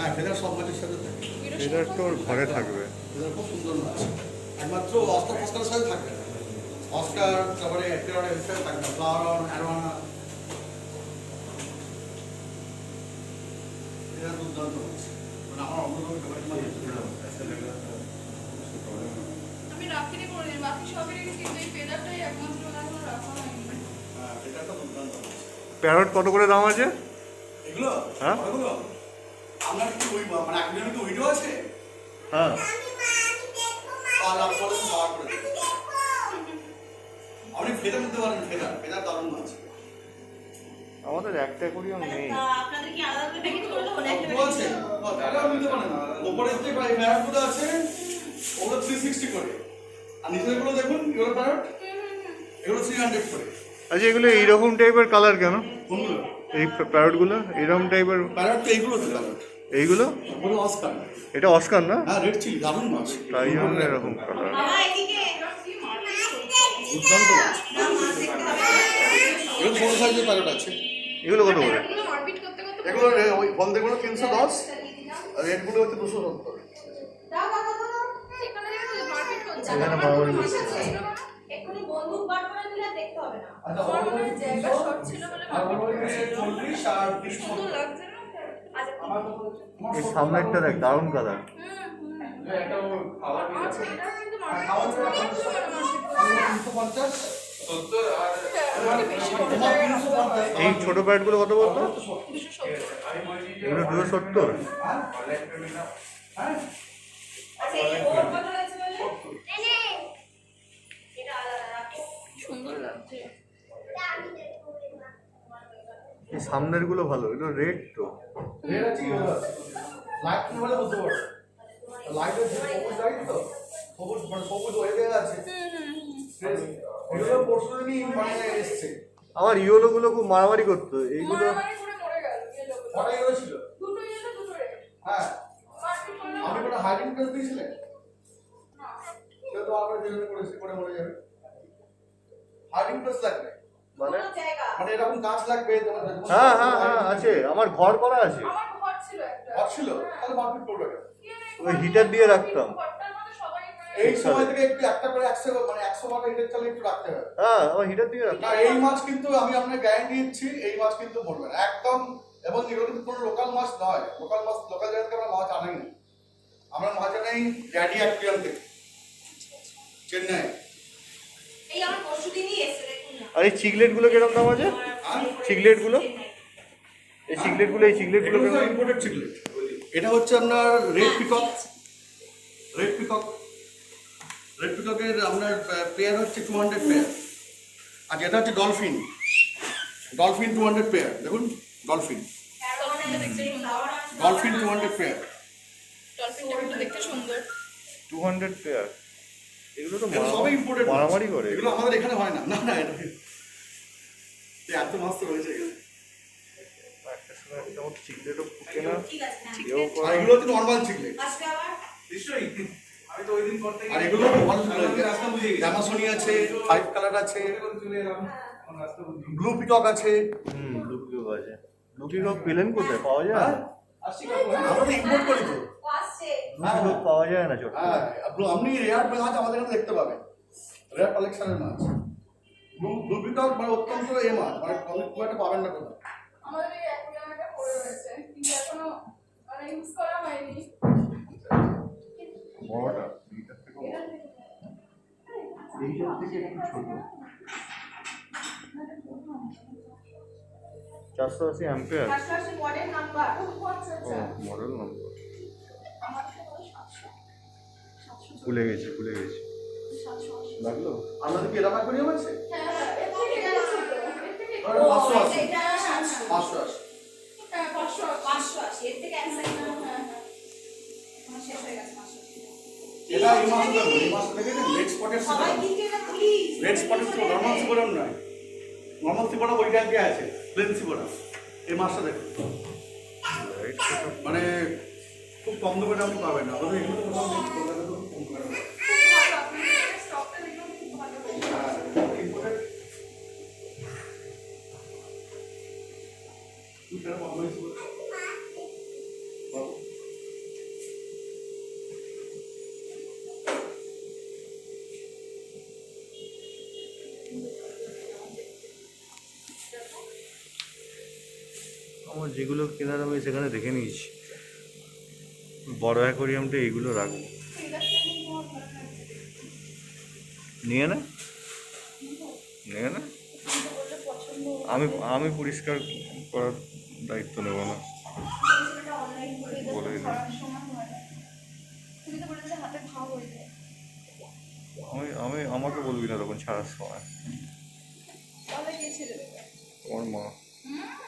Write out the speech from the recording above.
হ্যাঁ ফেদার সব মাছের সাথে থাকে। ফেদার তো ওর ঘরে থাকবে। ফেদার খুব সুন্দর মাছ, একমাত্র অস্কার ফস্কারের সাথে থাকবে না। অস্কার তারপরে এপিরনের সাথে থাকবে না, ফ্লাওয়ার অ্যারোনা, এটা দুর্দান্ত মাছ। মানে আমার অন্যতম ফেভারিট মাছ। আমি রাখিনি করে বাকি সবই রেখেছি, কিন্তু এই ফেদারটাই একমাত্র এখনো রাখা হয়নি। হ্যাঁ ফেদারটা দুর্দান্ত মাছ। প্যারট কত করে দাম আছে? এগুলো হ্যাঁ ওগুলো আপনার কি ওই মানে একজনের কি উইডো আছে? হ্যাঁ লাভ করে খাওয়ার করে আপনি ফেদার নিতে পারেন, ফেদার ফেদার দারুণ মাছ। আমাদের একটা অ্যাকোরিয়াম নেই। আপনাদের কি আলাদা করে প্যাকেট করে দেবো না? একটা ও আছে ফেদার নিতে পারেন। উপরে যে প্যারাটগুলো আছে ওগুলো 360 করে, আর নিচের গুলো দেখুন এগুলো প্যারাট, এগুলো 300 করে। আচ্ছা এগুলো এইরকম টাইপের কালার কেন? কোনগুলো এই প্যারটগুলো এইরকম টাইপের? প্যারাট তো এইগুলো তো প্যারাট, এইগুলো? ওগুলো অস্কার। এটা অস্কার না? হ্যাঁ রেড চিলি দারুণ মাছ, তাই জন্য এরকম কালার। বাবা এদিকে কি মারপিট দুর্দান্ত মাছ। না মাছ দেখতে হবে। এগুলো ছোট সাইজের প্যারাট আছে। এগুলো কত করে? এগুলো মারপিট করতে করতে এগুলো ওই বন্ধেগুলো 310 আর রেডগুলো হচ্ছে 270। দাও বাবা দাও। এখানে দেখো মারপিট করছে। এখানে মারামারি আমার করছে। এক্ষুনি বন্দুক বার করে দিলে দেখতে হবে না। আচ্ছা আমার মনে হয় জায়গা শর্ট ছিল বলে মারপিট করছিল। 40 আর 20 সুন্দর লাগছে না? আচ্ছা এই সামনেরটা দেখ দারুণ কালার। আচ্ছা এটা কিন্তু মারপিট করছে না, কিন্তু মানে মারপিট করছে। 350 এই ছোট প্যারটগুলো কত বলতো? 270। এগুলো 270। আচ্ছা এই ওর কত হয়েছে বলে? নে এটা আলাদা রাখো। সুন্দর লাগছে। এই সামনের গুলো ভালো, এগুলো রেড তো। রেড আছে ইয়েলো আছে। লাইট কি বলে বুঝতে পারছো? লাইটের যে সবুজ লাইট তো, সবুজ মানে সবুজ হয়ে গেছে আছে। এগুলো পরশুদিনই মানে এসেছে। আমার ইয়েলো গুলো খুব মারামারি করতো এইগুলো। মারামারি করে মরে গেল ইয়েলো গুলো। কটা ইয়েলো ছিল? দুটো ইয়েলো দুটো রেড। হ্যাঁ মারপিট করলে আপনি কোনো হাইডিং প্লেস দিয়েছিলেন? না। কেউ তো আপনার জন্য করেছে করে মরে যাবে। হাইডিং প্লেস লাগবে মানে কোন জায়গা? মানে এরকম গাছ লাগবে তোমার। হ্যাঁ হ্যাঁ হ্যাঁ আছে, আমার ঘর করা আছে। আমার ঘর ছিল একটা। ঘর ছিল তাহলে মারপিট করবে কেন? ওই হিটার দিয়ে রাখতাম। ঘরটার মধ্যে সবাই মানে এই সময় থেকে একটু একটা করে 100 মানে 100 টাকা হিটের চালে একটু রাখতে হবে। হ্যাঁ আমার হিটার দিয়ে না রাখতাম। এই মাছ কিন্তু আমি আপনাকে গ্যারান্টি দিচ্ছি এই মাছ কিন্তু পড়বে না একদম। এবং এগুলো কিন্তু কোনো লোকাল মাছ নয়, লোকাল মাছ লোকাল জায়গা থেকে আমরা মাছ আনাই না। আমরা মাছ আনাই ড্যাডি অ্যাকুয়ারিয়াম থেকে, চেন্নাই। এই আমার পরশুদিনই এসেছে দেখুন না। আর এই চিকলেট গুলো কিরকম দাম আছে? চিকলেট গুলো, এই চিকলেট গুলো, এই চিকলেট গুলো এগুলো ইম্পোর্টেড চিকলেট। এটা হচ্ছে আপনার red peacock, red peacock. Red পিককের আপনার পেয়ার হচ্ছে 200 পেয়ার। আর এটা হচ্ছে ডলফিন, ডলফিন 200 পেয়ার। দেখুন ডলফিন, ডলফিনটা দেখতে সুন্দর। Dolphin 200 pair. ডলফিনটা কিন্তু দেখতে সুন্দর। 200 পেয়ার। এগুলো তো এগুলো সবই ইম্পোর্টেড মারামারি করে। এগুলো আমাদের এখানে হয় না। না না এটা এত মাছ তো রয়েছে এখানে। একটা সময় একটা মতো চিকলেটও ফুটে না, ঠিক আছে না। এও আর করে। এগুলো হচ্ছে নর্মাল চিকলেট। আজকে আবার নিশ্চয়ই আমি তো ওই দিন করতে আর এগুলো রাস্তা বুঝে গেছি। জামাসনি আছে, ফাইভ কালার আছে, চলে এলাম এখন রাস্তা বুঝে গেছি। ব্লু পিকক আছে। ব্লু পিকক আছে। ব্লু পিকক পেলেন কোথায়? পাওয়া যায় না। আসছি কাকু, হ্যাঁ? আমরা তো ইম্পোর্ট করি তো। ও আসছে। ব্লু পিকক পাওয়া যায় না ছোট। হ্যাঁ আপনি রেয়ার মাছ আমাদের এখানে দেখতে পাবেন, রেয়ার কালেকশনের মাছ। ব্লু পিকক মানে অত্যন্ত এ মাছ, মানে খুব একটা পাবেন না কোথাও। আমাদের এই অ্যাকুয়ারিয়ামটা পড়ে রয়েছে, কিন্তু এখনো মানে ইউজ করা হয়নি। বড়টা এইটার থেকে বড়। এইটার থেকে একটু ছোট। 480 অ্যাম্পিয়ার। পাশাপাশি মডেল নাম্বার। ও মডেল নম্বর। আমার থেকে 700 ভুলে গেছি ভুলে গেছি। 780। লাগলো? আপনাদের কি এরকম অ্যাকুয়ারিয়াম আছে? হ্যাঁ এর থেকে এটা ছোট। এর থেকে আর 500 আছে, এটা 700। 500 আছে। হ্যাঁ 500 580 এর থেকে এক সাইজ হ্যাঁ হ্যাঁ হ্যাঁ। আমার শেষ হয়ে গেছে 500। এটা এই মাছটা দেখুন, এই মাছটা দেখেছেন রেড স্পটের সবাই সিগোরা। কিনবে না প্লিজ। রেড স্পটের সিগোরা, নর্মাল সিগোরা নয়। নর্মাল সিগোরা ওই ট্যাঙ্কে আছে, প্লেন সিগোরা। এই মাছটা দেখুন, মানে খুব কম দামে আপনি পাবেন না। আমাদের এগুলো তো কোথাও নেই, কলকাতাতে তো খুব কম দামে পাবেন। খুব ভালো, আপনাদের স্টকটা দেখলাম খুব ভালো হয়েছে। হ্যাঁ, imported। তুই কেন বাবা এসে বলছিস? বাবু আমার যেগুলো কেনার আমি সেখানে দেখে নিয়েছি। বড় অ্যাকোরিয়ামটা এইগুলো রাখবো। নিয়ে না নিয়ে না আমি আমি পরিষ্কার করার দায়িত্ব নেব না। বলে দিলাম। তুমি তো বলেছিলে হাতে ঘা হয়ে যায়। আমি আমাকে বলবি না তখন ছাড়ার সময়। তাহলে কে ছেড়ে দেবে? তোমার মা। হুম?